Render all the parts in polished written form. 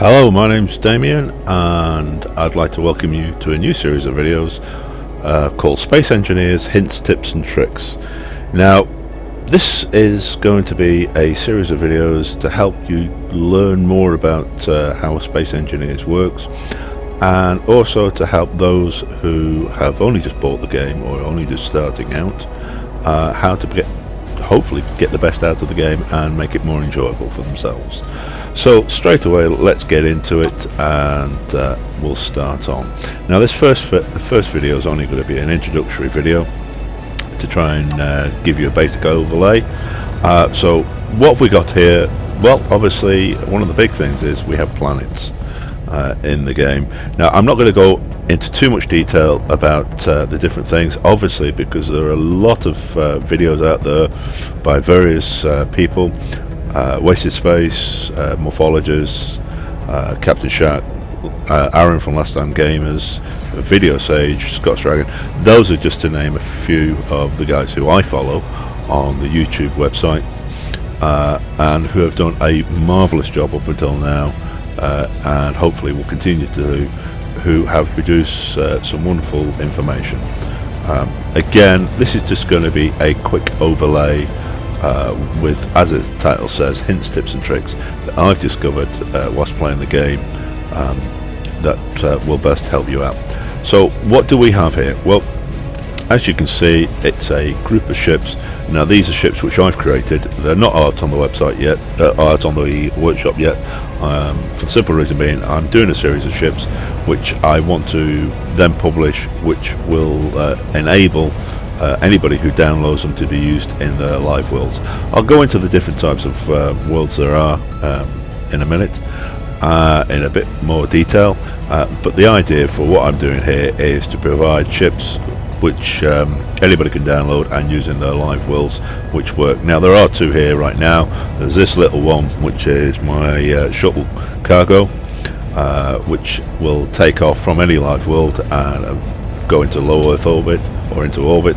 Hello, my name's Damien and I'd like to welcome you to a new series of videos called Space Engineers Hints, Tips and Tricks. Now this is going to be a series of videos to help you learn more about how Space Engineers works, and also to help those who have only just bought the game or only just starting out how to hopefully get the best out of the game and make it more enjoyable for themselves. So straight away let's get into it, and we'll start on. Now this first video is only going to be an introductory video to try and give you a basic overlay. So what have we got here? Well, obviously one of the big things is we have planets in the game. Now I'm not going to go into too much detail about the different things, obviously, because there are a lot of videos out there by various people. Wasted Space, Morphologists, Captain Shark, Aaron from Last Time Gamers, Video Sage, Scott's Dragon. Those are just to name a few of the guys who I follow on the YouTube website, and who have done a marvellous job up until now, and hopefully will continue to do, who have produced some wonderful information. Again, this is just going to be a quick overlay with, as the title says, hints, tips and tricks that I've discovered whilst playing the game that will best help you out. So what do we have here? Well, as you can see, it's a group of ships. Now these are ships which I've created. They're not art on the website yet, art on the workshop yet, for the simple reason being I'm doing a series of ships which I want to then publish, which will enable anybody who downloads them to be used in their live worlds. I'll go into the different types of worlds there are in a minute in a bit more detail, but the idea for what I'm doing here is to provide ships which anybody can download and use in their live worlds, which work. Now there are two here right now. There's this little one which is my shuttle cargo, which will take off from any live world and go into low Earth orbit or into orbit,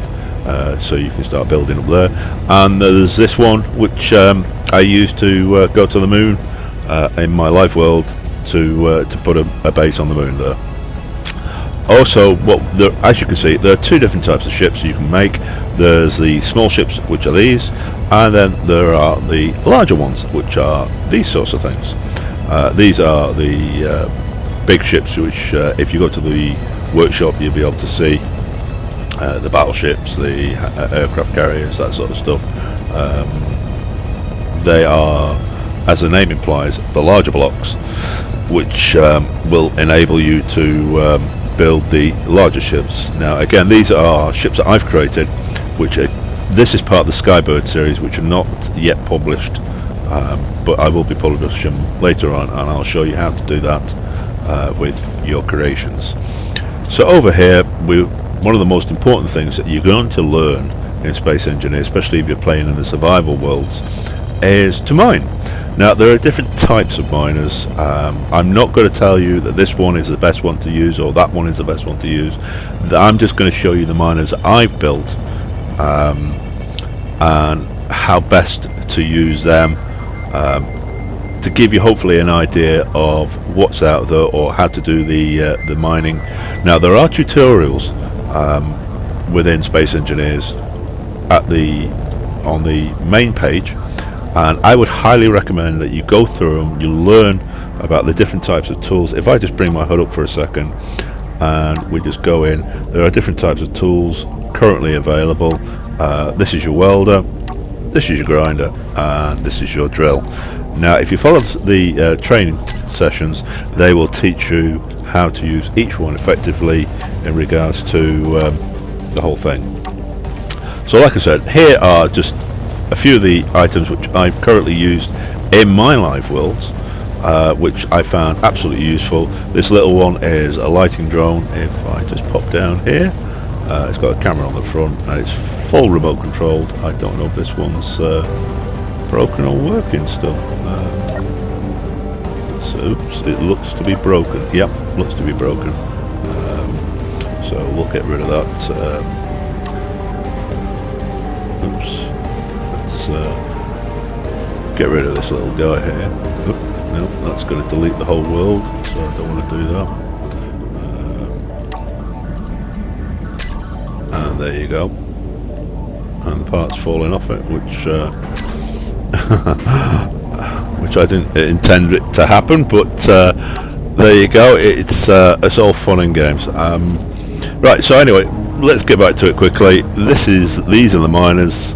so you can start building up there. And there's this one which I use to go to the moon in my live world, to put a base on the moon there. Also, as you can see, there are two different types of ships you can make. There's the small ships, which are these, and then there are the larger ones, which are these sorts of things. These are the big ships which, if you go to the workshop, you'll be able to see the battleships, the aircraft carriers, that sort of stuff. They are, as the name implies, the larger blocks, which will enable you to build the larger ships. Now again, these are ships that I've created, which this is part of the Skybird series, which are not yet published, but I will be publishing later on, and I'll show you how to do that with your creations. So over here, one of the most important things that you're going to learn in Space Engineer, especially if you're playing in the survival worlds, is to mine. Now there are different types of miners. I'm not going to tell you that this one is the best one to use or that one is the best one to use. I'm just going to show you the miners I've built, and how best to use them, to give you hopefully an idea of what's out there or how to do the mining. Now there are tutorials within Space Engineers on the main page, and I would highly recommend that you go through them, you learn about the different types of tools. If I just bring my HUD up for a second and we just go in, there are different types of tools currently available. This is your welder, this is your grinder, and this is your drill. Now if you follow the training sessions, they will teach you how to use each one effectively in regards to the whole thing. So like I said, here are just a few of the items which I've currently used in my live worlds, which I found absolutely useful. This little one is a lighting drone. If I just pop down here, it's got a camera on the front and it's full remote controlled. I don't know if this one's broken or working still. Oops, it looks to be broken. Yep, looks to be broken. So we'll get rid of that. Oops. Let's get rid of this little guy here. Oop, no, that's going to delete the whole world, so I don't want to do that. And there you go. And the part's falling off it, which which I didn't intend it to happen, but there you go. It's all fun and games. Right, so anyway, let's get back to it quickly. These are the miners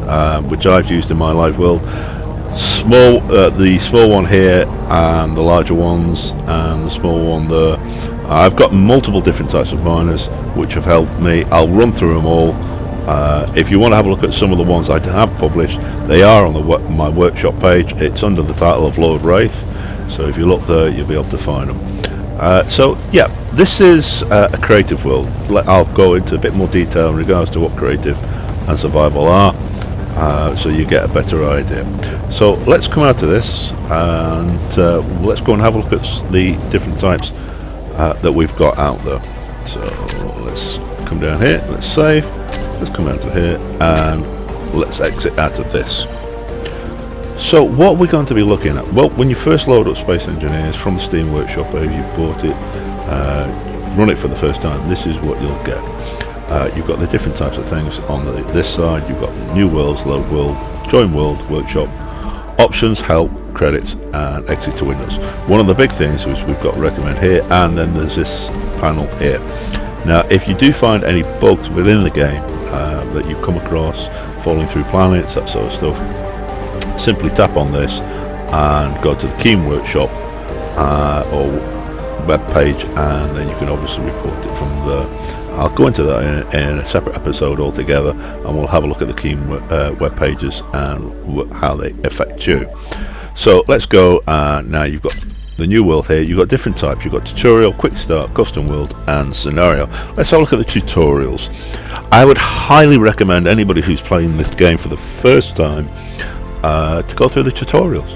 which I've used in my live world. The small one here, and the larger ones, and the small one there. I've got multiple different types of miners which have helped me. I'll run through them all. If you want to have a look at some of the ones I have published, they are on my workshop page. It's under the title of Lord Wraith, so if you look there, you'll be able to find them. So yeah, this is a creative world. I'll go into a bit more detail in regards to what creative and survival are, so you get a better idea. So let's come out to this, and let's go and have a look at the different types that we've got out there. So let's come down here, let's save, let's come out to here, and let's exit out of this. So what we're going to be looking at, well, when you first load up Space Engineers from the Steam Workshop, if you've bought it, run it for the first time, this is what you'll get. You've got the different types of things on this side. You've got New Worlds, Load World, Join World, Workshop, Options, Help, Credits, and Exit to Windows. One of the big things is we've got Recommend here, and then there's this panel here. Now, if you do find any bugs within the game that you come across, falling through planets, that sort of stuff, simply tap on this and go to the Keen Workshop or web page, and then you can obviously report it from there. I'll go into that in a separate episode altogether, and we'll have a look at the Keen web pages and how they affect you. So let's go. Now you've got the New World here. You've got different types. You've got Tutorial, Quick Start, Custom World, and Scenario. Let's have a look at the tutorials. I would highly recommend anybody who's playing this game for the first time to go through the tutorials.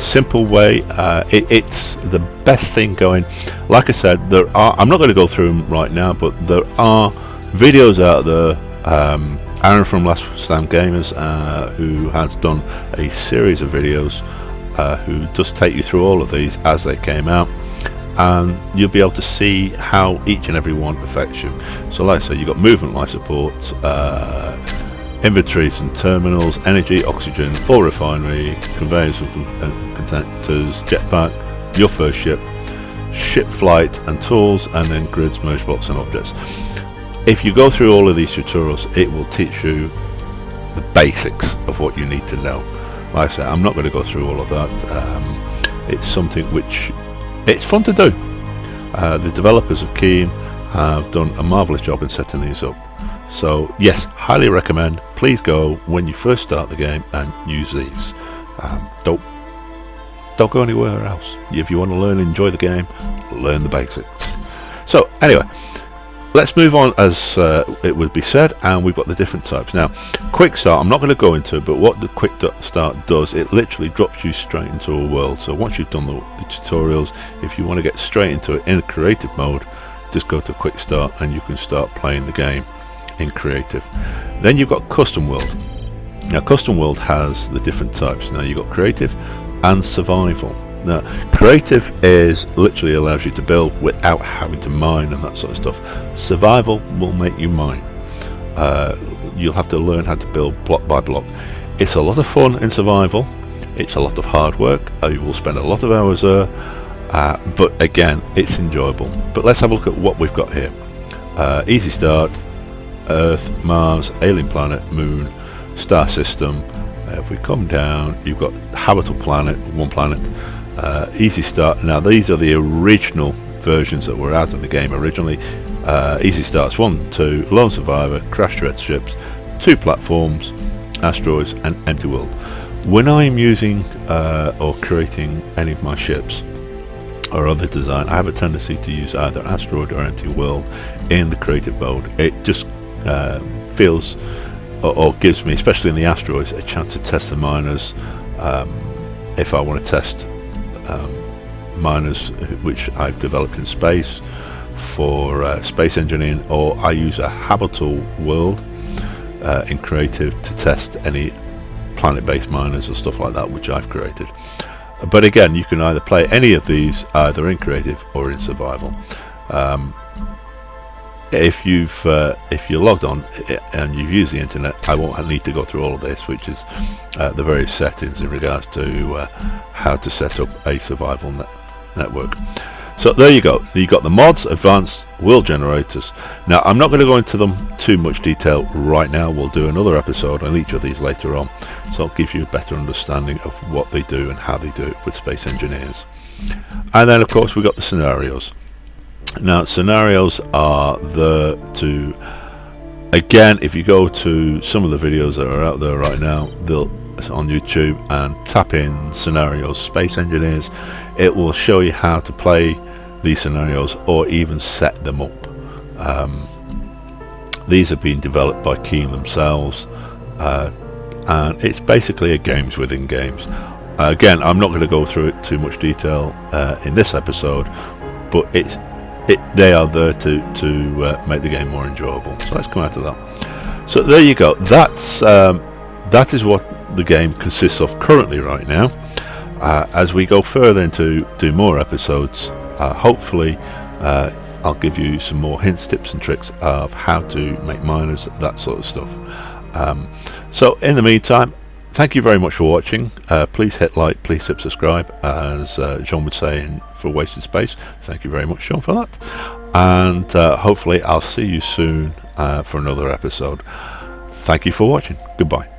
Simple way. It's the best thing going. Like I said, I'm not going to go through them right now, but there are videos out there. Aaron from Last Stand Gamers, who has done a series of videos, who does take you through all of these as they came out, and you'll be able to see how each and every one affects you. So like I say, you've got movement life support, inventories and terminals, energy, oxygen, ore refinery, conveyors and contactors, jetpack, your first ship, ship flight and tools, and then grids, merge blocks and objects. If you go through all of these tutorials, it will teach you the basics of what you need to know. Like I said, I'm not going to go through all of that. It's something which it's fun to do. The developers of Keen have done a marvellous job in setting these up. So yes, highly recommend. Please go when you first start the game and use these. Don't go anywhere else. If you want to learn and enjoy the game, learn the basics. So anyway, let's move on, as it would be said, and we've got the different types. Now, Quick Start, I'm not going to go into it, but what the Quick Start does, it literally drops you straight into a world. So once you've done the tutorials, if you want to get straight into it in creative mode, just go to Quick Start and you can start playing the game in creative. Then you've got Custom World. Now, Custom World has the different types. Now, you've got creative and survival. Now, creative literally allows you to build without having to mine and that sort of stuff. Survival will make you mine. You'll have to learn how to build block by block. It's a lot of fun in survival. It's a lot of hard work. You will spend a lot of hours there, but again, it's enjoyable. But let's have a look at what we've got here. Easy Start, Earth, Mars, Alien Planet, Moon, Star System. If we come down, you've got Habitable Planet, one planet. Easy Start. Now these are the original versions that were out in the game originally. Easy Starts 1, 2, Lone Survivor, Crash Red Ships, 2 platforms, asteroids, and Empty World. When I'm using or creating any of my ships or other design, I have a tendency to use either asteroid or empty world in the creative mode. It just feels or gives me, especially in the asteroids, a chance to test the miners. If I want to test miners which I've developed in space for space engineering, or I use a habitable world in creative to test any planet-based miners or stuff like that which I've created. But again, you can either play any of these either in creative or in survival. If you're logged on and you've used the internet, I won't need to go through all of this, which is the various settings in regards to how to set up a survival network. So there you go. You got the mods, advanced world generators. Now I'm not going to go into them too much detail right now. We'll do another episode on each of these later on, so I'll give you a better understanding of what they do and how they do it with Space Engineers. And then of course we've got the scenarios. Now scenarios are to, again, if you go to some of the videos that are out there right now, they'll on YouTube, and tap in scenarios Space Engineers, it will show you how to play these scenarios or even set them up. These have been developed by Keen themselves, and it's basically a games within games. Again, I'm not going to go through it too much detail in this episode, but they are there to make the game more enjoyable. So let's come out of that. So there you go. That is what the game consists of currently right now. As we go further into do more episodes, hopefully I'll give you some more hints, tips and tricks of how to make miners, that sort of stuff. So in the meantime, thank you very much for watching. Please hit like, please hit subscribe, as John would say for Wasted Space. Thank you very much, John, for that. And hopefully I'll see you soon for another episode. Thank you for watching. Goodbye.